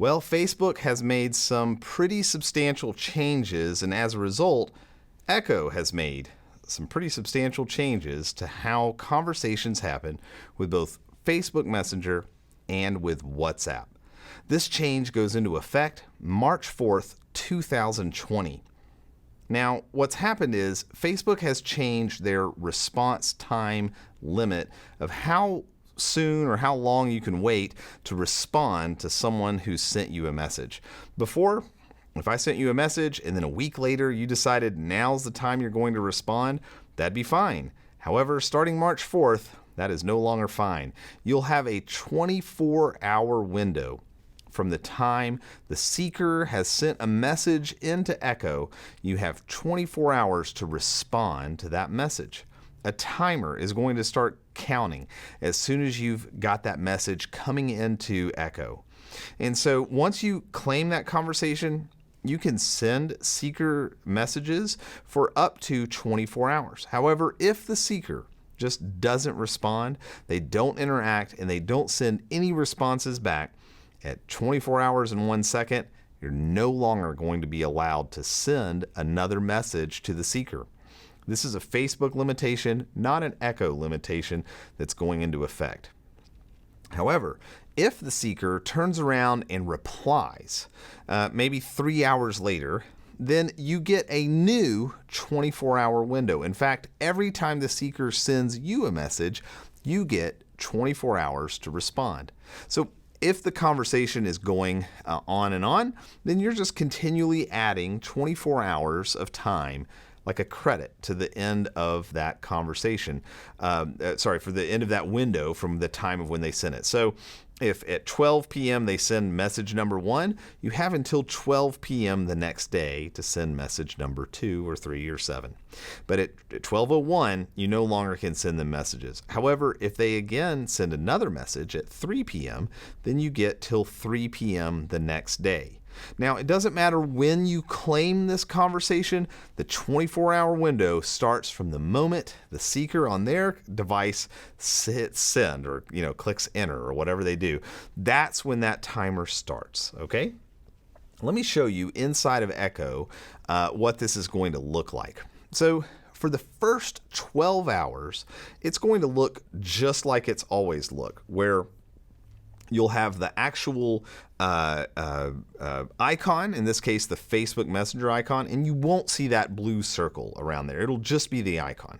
Well, Facebook has made some pretty substantial changes, and as a result, Echo has made some pretty substantial changes to how conversations happen with both Facebook Messenger and with WhatsApp. This change goes into effect March 4th, 2020. Now, what's happened is Facebook has changed their response time limit of how soon or how long you can wait to respond to someone who sent you a message. Before, if I sent you a message and then a week later you decided now's the time you're going to respond, that'd be fine. However, starting March 4th, that is no longer fine. You'll have a 24-hour window from the time the seeker has sent a message into Echo. You have 24 hours to respond to that message. A timer is going to start counting as soon as you've got that message coming into Echo. And so once you claim that conversation, you can send seeker messages for up to 24 hours. However, if the seeker just doesn't respond, they don't interact, and they don't send any responses back, at 24 hours and 1 second, you're no longer going to be allowed to send another message to the seeker. This is a Facebook limitation, not an Echo limitation that's going into effect. However, if the seeker turns around and replies, maybe 3 hours later, then you get a new 24-hour window. In fact, every time the seeker sends you a message, you get 24 hours to respond. So if the conversation is going on and on, then you're just continually adding 24 hours of time, like a credit, to the end of that conversation. For the end of that window from the time of when they sent it. So if at 12 p.m. they send message number 1, you have until 12 p.m. the next day to send message number 2 or 3 or 7. But at 12:01, you no longer can send them messages. However, if they again send another message at 3 p.m., then you get till 3 p.m. the next day. Now, it doesn't matter when you claim this conversation. The 24-hour window starts from the moment the seeker on their device hits send or clicks enter or whatever they do. That's when that timer starts, okay? Let me show you inside of Echo what this is going to look like. So for the first 12 hours, it's going to look just like it's always looked, where you'll have the actual icon, in this case the Facebook Messenger icon, and you won't see that blue circle around there. It'll just be the icon.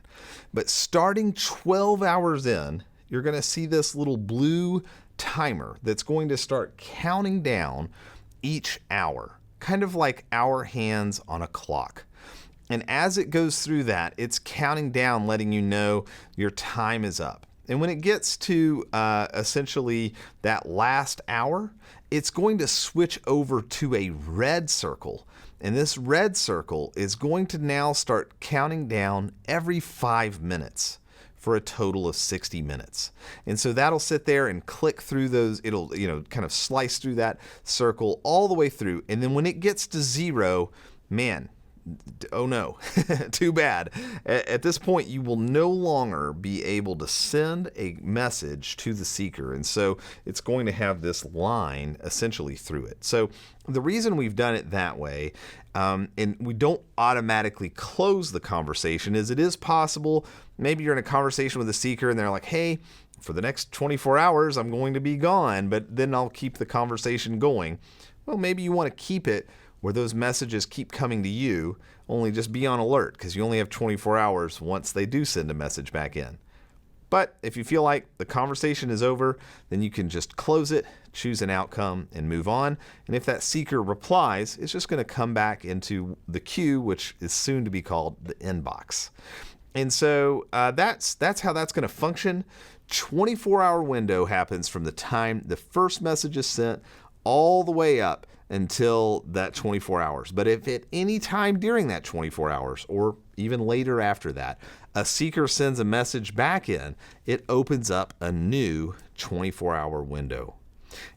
But starting 12 hours in, you're going to see this little blue timer that's going to start counting down each hour, kind of like our hands on a clock. And as it goes through that, it's counting down, letting you know your time is up. And when it gets to essentially that last hour, it's going to switch over to a red circle. And this red circle is going to now start counting down every 5 minutes for a total of 60 minutes. And so that'll sit there and click through those. It'll, kind of slice through that circle all the way through. And then when it gets to 0, man, oh no, too bad. At this point, you will no longer be able to send a message to the seeker. And so it's going to have this line essentially through it. So the reason we've done it that way, and we don't automatically close the conversation, is it is possible, maybe you're in a conversation with a seeker and they're like, hey, for the next 24 hours, I'm going to be gone, but then I'll keep the conversation going. Well, maybe you want to keep it where those messages keep coming to you, only just be on alert because you only have 24 hours once they do send a message back in. But if you feel like the conversation is over, then you can just close it, choose an outcome, and move on. And if that seeker replies, it's just going to come back into the queue, which is soon to be called the inbox. And so that's how that's going to function. 24-hour window happens from the time the first message is sent all the way up until that 24 hours. But if at any time during that 24 hours or even later after that, a seeker sends a message back in, it opens up a new 24-hour window.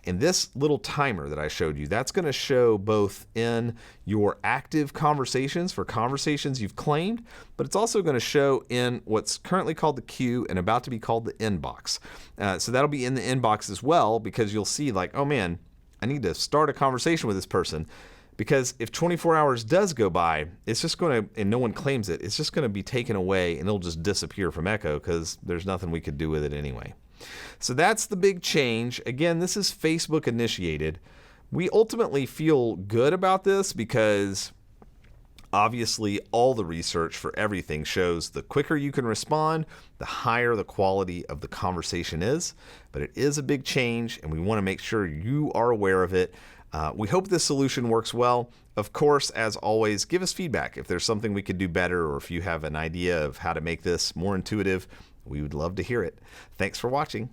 And this little timer that I showed you, that's going to show both in your active conversations for conversations you've claimed, but it's also going to show in what's currently called the queue and about to be called the inbox. So that'll be in the inbox as well, because you'll see like, oh man, I need to start a conversation with this person. Because if 24 hours does go by, it's just going to, and no one claims it, it's just going to be taken away and it'll just disappear from Echo because there's nothing we could do with it anyway. So that's the big change. Again, this is Facebook initiated. We ultimately feel good about this because obviously all the research for everything shows the quicker you can respond, the higher the quality of the conversation is. But it is a big change and we want to make sure you are aware of it. We hope this solution works well. Of course, as always, give us feedback. If there's something we could do better or if you have an idea of how to make this more intuitive, we would love to hear it. Thanks for watching.